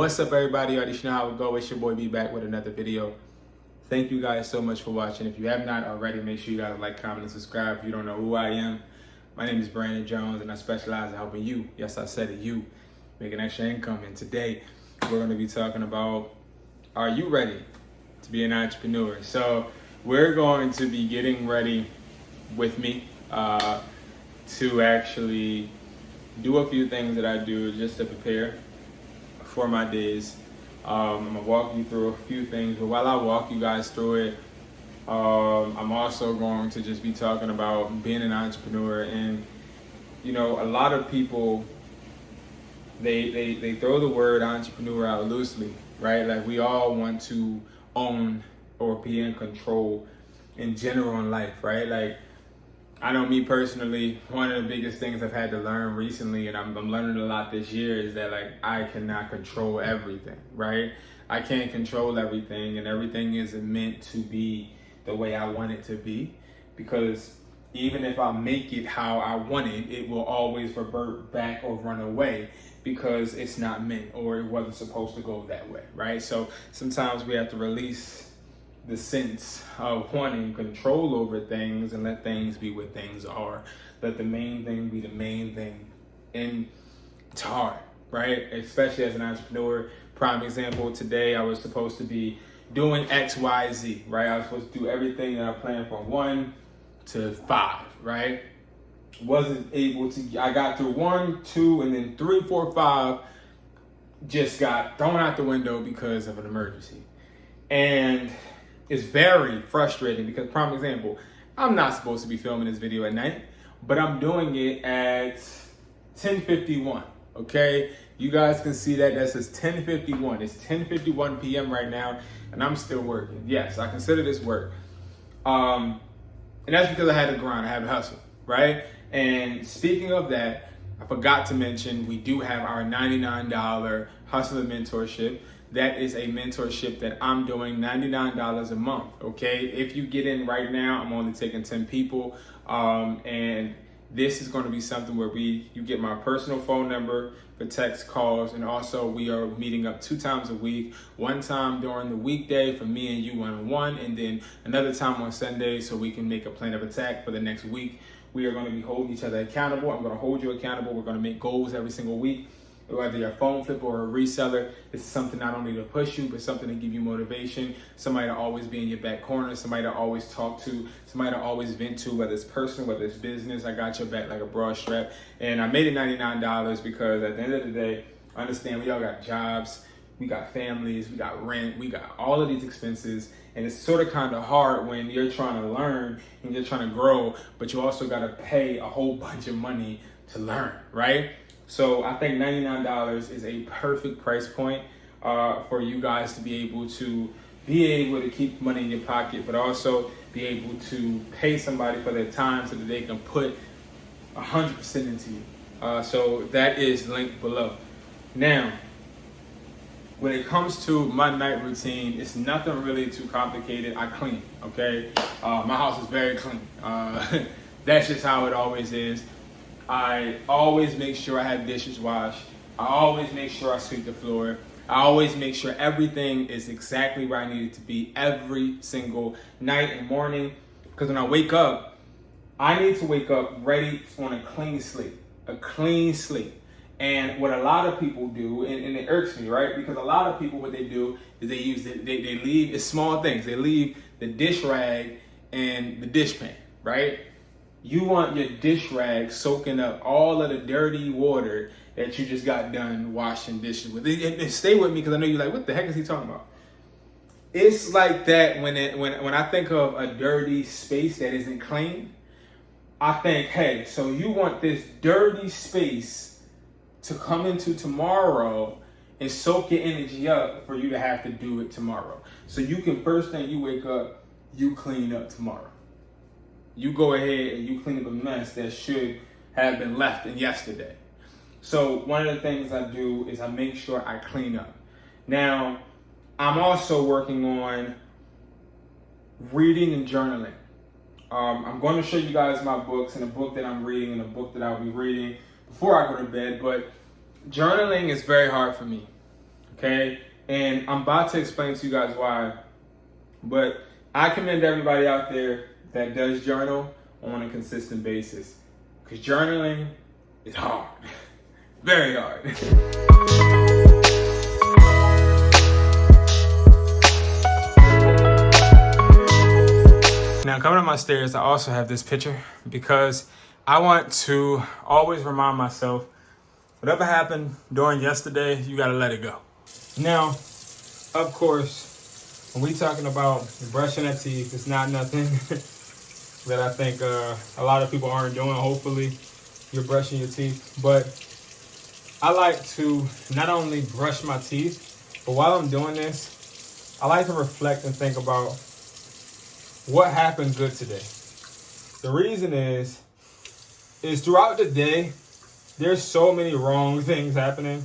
What's up, everybody? You already know how it go. It's your boy B back with another video. Thank you guys so much for watching. If you have not already, make sure you guys like, comment, and subscribe. If you don't know who I am, my name is Brandon Jones, and I specialize in helping you. Yes, I said it, you making extra income. And today we're going to be talking about, are you ready to be an entrepreneur? So we're going to be getting ready with me to actually do a few things that I do just to prepare for my days. I'm gonna walk you through a few things, but while I walk you guys through it, I'm also going to just be talking about being an entrepreneur. And you know, a lot of people they throw the word entrepreneur out loosely, right? Like we all want to own or be in control in general in life, right? Like I know me personally, one of the biggest things I've had to learn recently, and I'm learning a lot this year, is that like I cannot control everything, right? I can't control everything, and everything isn't meant to be the way I want it to be, because even if I make it how I want it, it will always revert back or run away because it's not meant or it wasn't supposed to go that way, right? So sometimes we have to release the sense of wanting control over things and let things be what things are. Let the main thing be the main thing. And it's hard, right? Especially as an entrepreneur. Prime example, today I was supposed to be doing X, Y, Z, right? I was supposed to do everything that I planned from 1 to 5, right? Wasn't able to, I got through 1, 2, and then 3, 4, 5 just got thrown out the window because of an emergency. And it's very frustrating because, prime example, I'm not supposed to be filming this video at night, but I'm doing it at 10:51, okay? You guys can see that says 10:51. It's 10:51 p.m. right now, and I'm still working. Yes, I consider this work. And that's because I had to grind, I had to hustle, right? And speaking of that, I forgot to mention, we do have our $99 Hustler Mentorship. That is a mentorship that I'm doing $99 a month, okay? If you get in right now, I'm only taking 10 people. And this is going to be something where you get my personal phone number for text calls. And also we are meeting up 2 times a week, one time during the weekday for me and you one-on-one, and then another time on Sunday so we can make a plan of attack for the next week. We are going to be holding each other accountable. I'm going to hold you accountable. We're going to make goals every single week. Whether you're a phone flipper or a reseller, this is something not only to push you, but something to give you motivation, somebody to always be in your back corner, somebody to always talk to, somebody to always vent to, whether it's personal, whether it's business. I got your back like a broad strap. And I made it $99 because at the end of the day, I understand we all got jobs, we got families, we got rent, we got all of these expenses. And it's sort of kind of hard when you're trying to learn and you're trying to grow, but you also got to pay a whole bunch of money to learn, right? So I think $99 is a perfect price point for you guys to be able to keep money in your pocket, but also be able to pay somebody for their time so that they can put 100% into you. So that is linked below. Now, when it comes to my night routine, it's nothing really too complicated. I clean, okay? My house is very clean. That's just how it always is. I always make sure I have dishes washed. I always make sure I sweep the floor. I always make sure everything is exactly where I need it to be every single night and morning. Because when I wake up, I need to wake up ready on a clean slate. A clean slate. And what a lot of people do, and it irks me, right? Because a lot of people, what they do is they leave, it's small things. They leave the dish rag and the dish pan, right? You want your dish rag soaking up all of the dirty water that you just got done washing dishes with. And stay with me because I know you're like, what the heck is he talking about? It's like that when I think of a dirty space that isn't clean, I think, hey, so you want this dirty space to come into tomorrow and soak your energy up for you to have to do it tomorrow. So you can, first thing you wake up, you clean up tomorrow. You go ahead and you clean up a mess that should have been left in yesterday. So one of the things I do is I make sure I clean up. Now, I'm also working on reading and journaling. I'm going to show you guys my books and a book that I'm reading and a book that I'll be reading before I go to bed, but journaling is very hard for me. okay? And I'm about to explain to you guys why, but I commend everybody out there that does journal on a consistent basis, because journaling is hard, very hard. Now, coming up my stairs, I also have this picture because I want to always remind myself, whatever happened during yesterday, you gotta let it go. Now, of course, when we talking about brushing our teeth, it's not nothing that I think a lot of people aren't doing. Hopefully, you're brushing your teeth. But I like to not only brush my teeth, but while I'm doing this, I like to reflect and think about what happened good today. The reason is throughout the day, there's so many wrong things happening.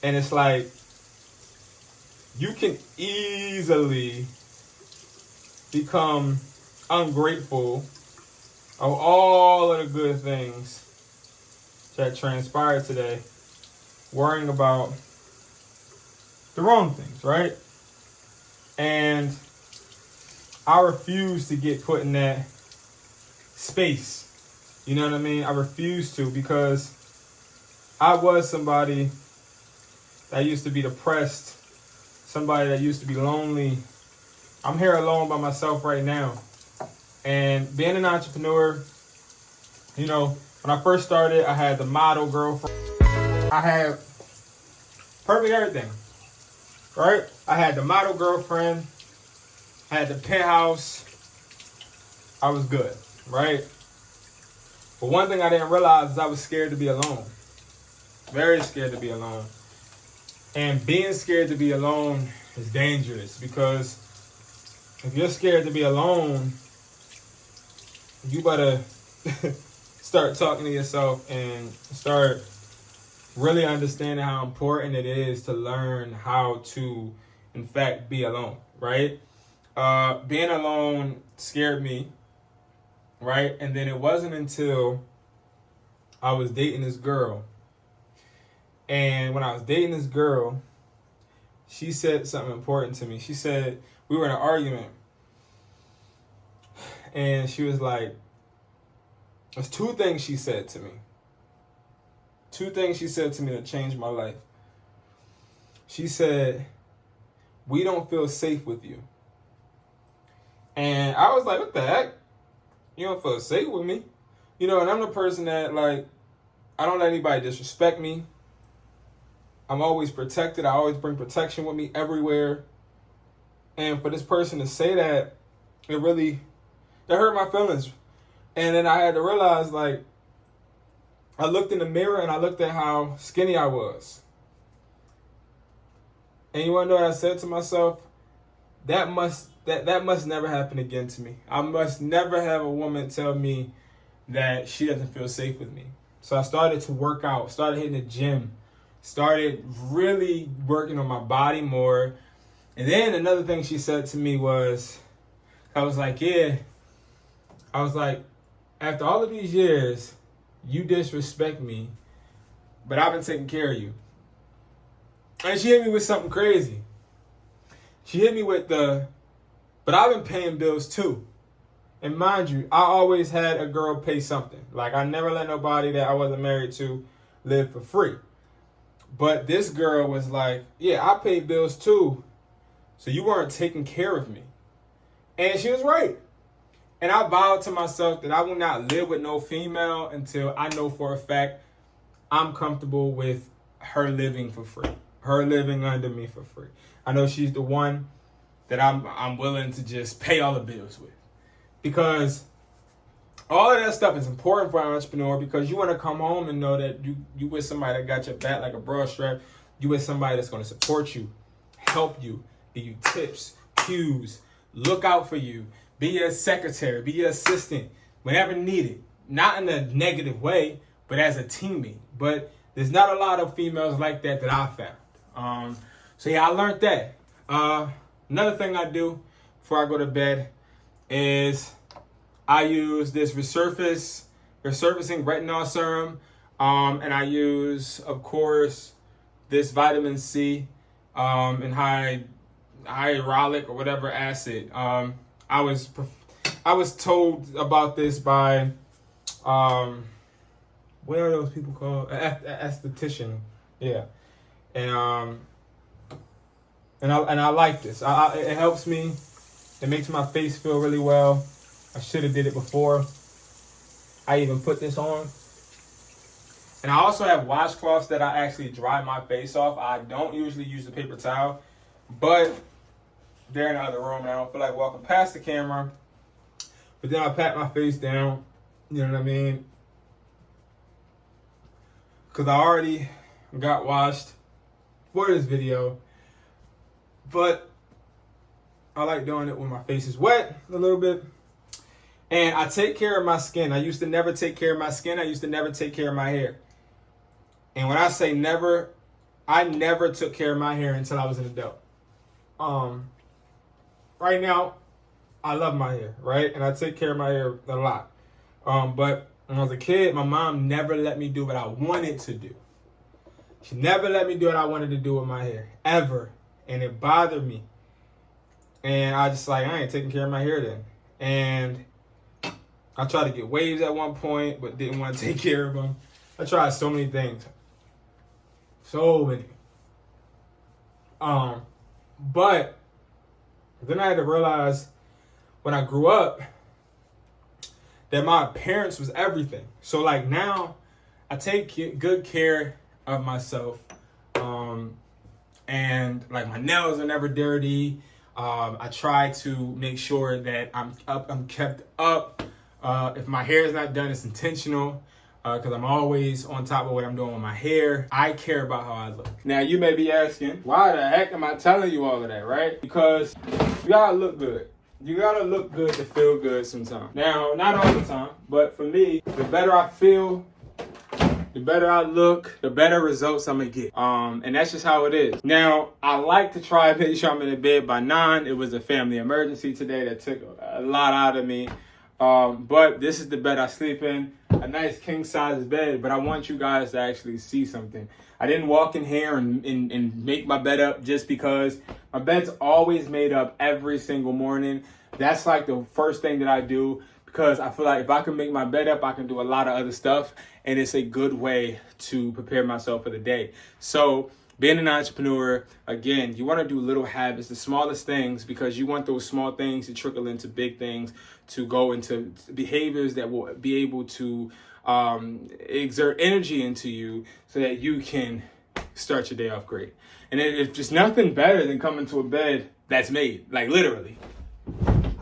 And it's like, you can easily become ungrateful of all of the good things that transpired today, worrying about the wrong things, right? And I refuse to get put in that space. You know what I mean? I refuse to, because I was somebody that used to be depressed, somebody that used to be lonely. I'm here alone by myself right now. And being an entrepreneur, you know, when I first started, I had the model girlfriend. I had perfect everything, right? I had the model girlfriend. I had the penthouse. I was good, right? But one thing I didn't realize is I was scared to be alone. Very scared to be alone. And being scared to be alone is dangerous, because if you're scared to be alone, you better start talking to yourself and start really understanding how important it is to learn how to, in fact, be alone, right? Being alone scared me, right? And then it wasn't until I was dating this girl. And when I was dating this girl, she said something important to me. She said, we were in an argument. And she was like, there's two things she said to me. Two things she said to me that changed my life. She said, we don't feel safe with you. And I was like, what the heck? You don't feel safe with me? You know, and I'm the person that, like, I don't let anybody disrespect me. I'm always protected. I always bring protection with me everywhere. And for this person to say that, that hurt my feelings. And then I had to realize, like, I looked in the mirror and I looked at how skinny I was. And you want to know what I said to myself? That must never happen again to me. I must never have a woman tell me that she doesn't feel safe with me. So I started to work out, started hitting the gym, started really working on my body more. And then another thing she said to me was, I was like, after all of these years, you disrespect me, but I've been taking care of you. And she hit me with something crazy. She hit me with but I've been paying bills too. And mind you, I always had a girl pay something. Like, I never let nobody that I wasn't married to live for free. But this girl was like, yeah, I paid bills too, so you weren't taking care of me. And she was right. And I vowed to myself that I will not live with no female until I know for a fact I'm comfortable with her living for free, her living under me for free. I know she's the one that I'm willing to just pay all the bills with. Because all of that stuff is important for an entrepreneur, because you want to come home and know that you with somebody that got your back like a bra strap. You with somebody that's going to support you, help you, give you tips, cues, look out for you, be your secretary, be your assistant, whenever needed. Not in a negative way, but as a teammate. But there's not a lot of females like that I found. So yeah, I learned that. Another thing I do before I go to bed is I use this resurfacing retinol serum. And I use, of course, this vitamin C. and hyaluronic or whatever acid. I was told about this by what are those people called? Esthetician. Yeah. And I like this. It helps me. It makes my face feel really well. I should have did it before I even put this on. And I also have washcloths that I actually dry my face off. I don't usually use the paper towel, but they're in the other room and I don't feel like walking past the camera. But then I pat my face down, you know what I mean? Because I already got washed for this video, but I like doing it when my face is wet a little bit. And I take care of my skin. I used to never take care of my skin. I used to never take care of my hair. And when I say never, I never took care of my hair until I was an adult. Right now, I love my hair, right? And I take care of my hair a lot. But when I was a kid, my mom never let me do what I wanted to do. She never let me do what I wanted to do with my hair, ever. And it bothered me. And I just I ain't taking care of my hair then. And I tried to get waves at one point, but didn't want to take care of them. I tried so many things. So many. But then I had to realize when I grew up that my appearance was everything. So now I take good care of myself. And my nails are never dirty. I try to make sure that I'm kept up. If my hair is not done, it's intentional. Because I'm always on top of what I'm doing with my hair. I care about how I look. Now, you may be asking, why the heck am I telling you all of that, right? Because you gotta look good. You gotta look good to feel good sometimes. Now, not all the time, but for me, the better I feel, the better I look, the better results I'm gonna get. And that's just how it is. Now, I like to try and make sure I'm in the bed by 9. It was a family emergency today that took a lot out of me. But this is the bed I sleep in, a nice king size bed, but I want you guys to actually see something. I didn't walk in here and make my bed up just because. My bed's always made up every single morning. That's the first thing that I do because I feel like if I can make my bed up, I can do a lot of other stuff, and it's a good way to prepare myself for the day. So being an entrepreneur, again, you want to do little habits, the smallest things, because you want those small things to trickle into big things, to go into behaviors that will be able to exert energy into you so that you can start your day off great. And it's just nothing better than coming to a bed that's made, literally.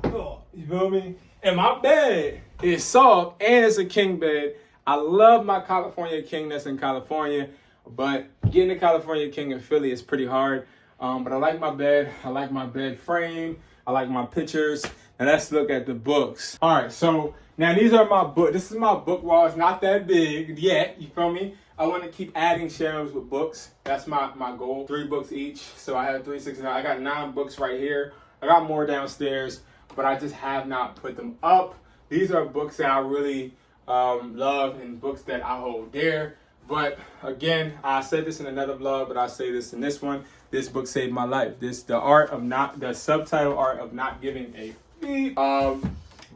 Oh, you feel me? And my bed is soft and it's a king bed. I love my California king that's in California. But getting a California king in Philly is pretty hard. But I like my bed. I like my bed frame. I like my pictures. And let's look at the books. All right, so now these are my book. This is my book wall. It's not that big yet. You feel me? I want to keep adding shelves with books. That's my goal. 3 books each. So I have 3, 6, 9. I got 9 books right here. I got more downstairs, but I just have not put them up. These are books that I really love and books that I hold dear. But again, I said this in another vlog, but I say this in this one. This book saved my life. The subtitle Art of Not Giving a F.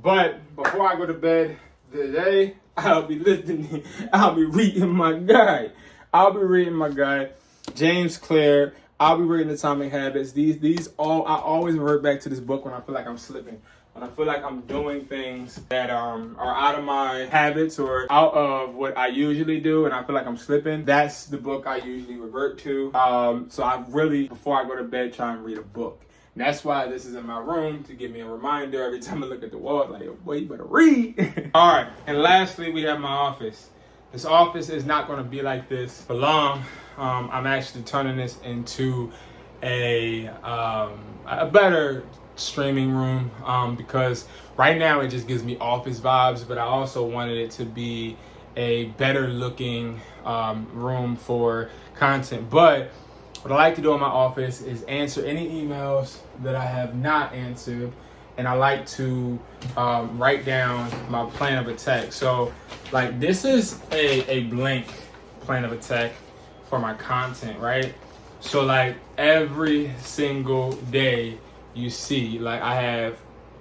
But before I go to bed today, I'll be reading my guide. James Clear. I'll be reading Atomic Habits. I always revert back to this book when I feel like I'm slipping. When I feel like I'm doing things that are out of my habits or out of what I usually do and I feel like I'm slipping, that's the book I usually revert to. So I really, before I go to bed, try and read a book. And that's why this is in my room, to give me a reminder every time I look at the wall, boy, you better read. All right, and lastly, we have my office. This office is not going to be like this for long. I'm actually turning this into a better streaming room because right now it just gives me office vibes, but I also wanted it to be a better looking room for content. But what I like to do in my office is answer any emails that I have not answered, and I like to write down my plan of attack. So this is a blank plan of attack for my content, right? So like every single day you see, like I have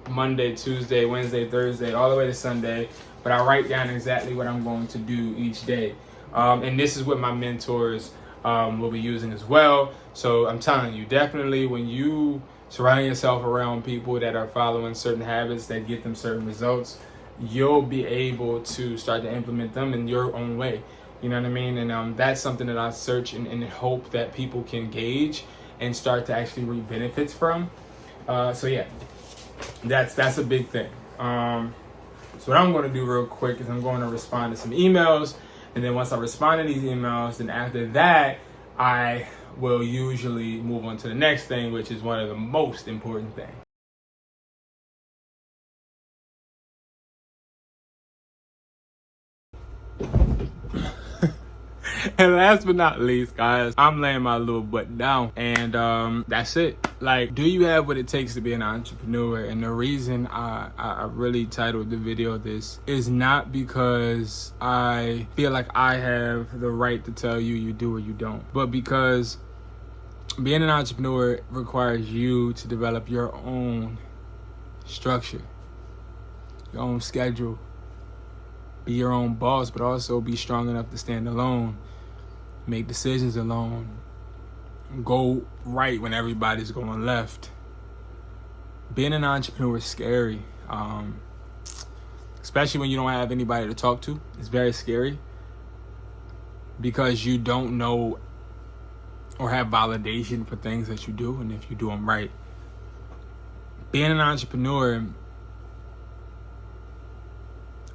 Monday, Tuesday, Wednesday, Thursday, all the way to Sunday, but I write down exactly what I'm going to do each day. And this is what my mentors will be using as well. So I'm telling you, definitely when you surround yourself around people that are following certain habits that get them certain results, you'll be able to start to implement them in your own way. You know what I mean? And that's something that I search and hope that people can gauge and start to actually reap benefits from. So yeah, that's a big thing. So what I'm going to do real quick is I'm going to respond to some emails, and then once I respond to these emails, then after that, I will usually move on to the next thing, which is one of the most important things. And last but not least, guys, I'm laying my little butt down, and that's it. Like, do you have what it takes to be an entrepreneur? And the reason I really titled the video this is not because I feel like I have the right to tell you you do or you don't, but because being an entrepreneur requires you to develop your own structure, your own schedule, be your own boss, but also be strong enough to stand alone, make decisions alone, go right when everybody's going left. Being an entrepreneur is scary, especially when you don't have anybody to talk to. It's very scary because you don't know or have validation for things that you do, and if you do them right. Being an entrepreneur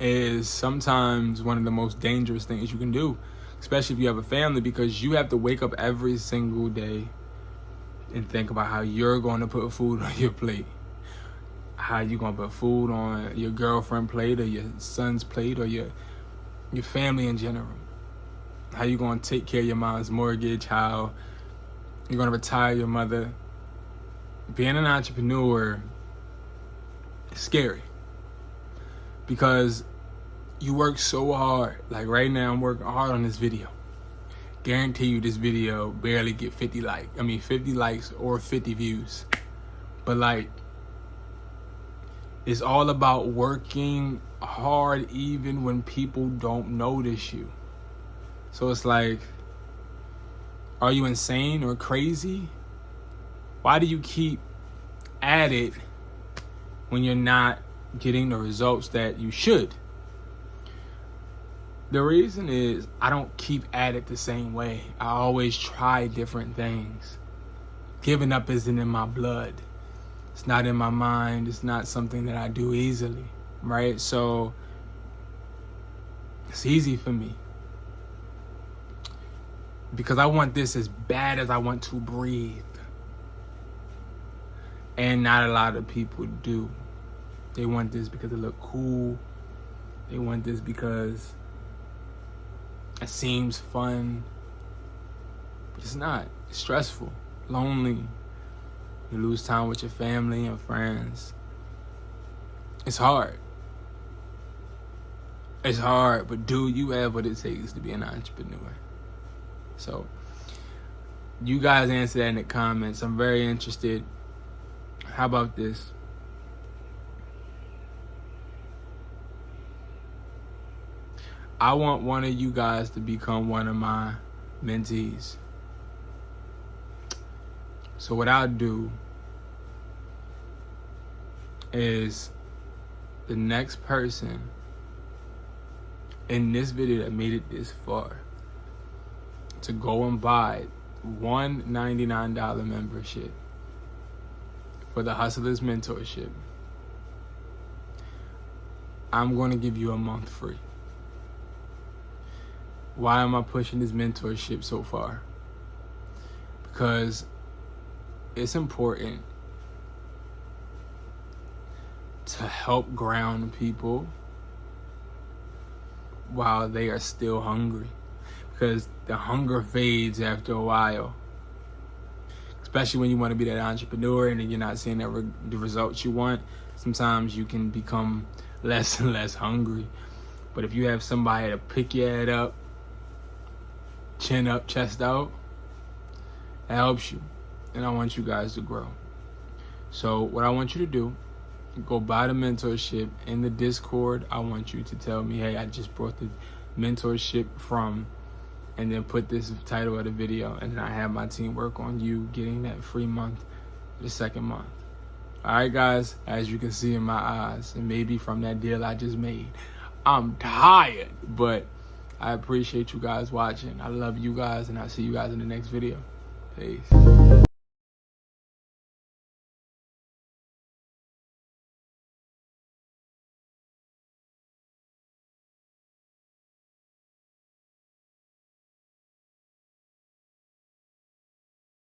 is sometimes one of the most dangerous things you can do, especially if you have a family, because you have to wake up every single day and think about how you're going to put food on your plate, how you're going to put food on your girlfriend's plate or your son's plate or your family in general, how you're going to take care of your mom's mortgage, how you're going to retire your mother. Being an entrepreneur is scary because you work so hard. Like right now, I'm working hard on this video. Guarantee you this video barely get 50 likes or 50 views. But like, it's all about working hard even when people don't notice you. So it's like, are you insane or crazy? Why do you keep at it when you're not getting the results that you should? The reason is I don't keep at it the same way. I always try different things. Giving up isn't in my blood. It's not in my mind. It's not something that I do easily, right? So it's easy for me because I want this as bad as I want to breathe. And not a lot of people do. They want this because it look cool. They want this because it seems fun. But it's not. It's stressful, lonely. You lose time with your family and friends. It's hard. It's hard, but do you have what it takes to be an entrepreneur? So, you guys answer that in the comments. I'm very interested. How about this? I want one of you guys to become one of my mentees. So what I'll do is the next person in this video that made it this far to go and buy one $99 membership for the Hustlers Mentorship, I'm going to give you a month free. Why am I pushing this mentorship so far? Because it's important to help ground people while they are still hungry. Because the hunger fades after a while. Especially when you want to be that entrepreneur and then you're not seeing the results you want. Sometimes you can become less and less hungry. But if you have somebody to pick your head up, chin up, chest out, That helps you. And I want you guys to grow. So what I want you to do, go buy the mentorship in the Discord. I want you to tell me, hey, I just brought the mentorship from, and then put this title of the video, and then I have my team work on you getting that free month, the second month. All right, guys, as you can see in my eyes, and maybe from that deal I just made, I'm tired, but I appreciate you guys watching. I love you guys, and I'll see you guys in the next video. Peace.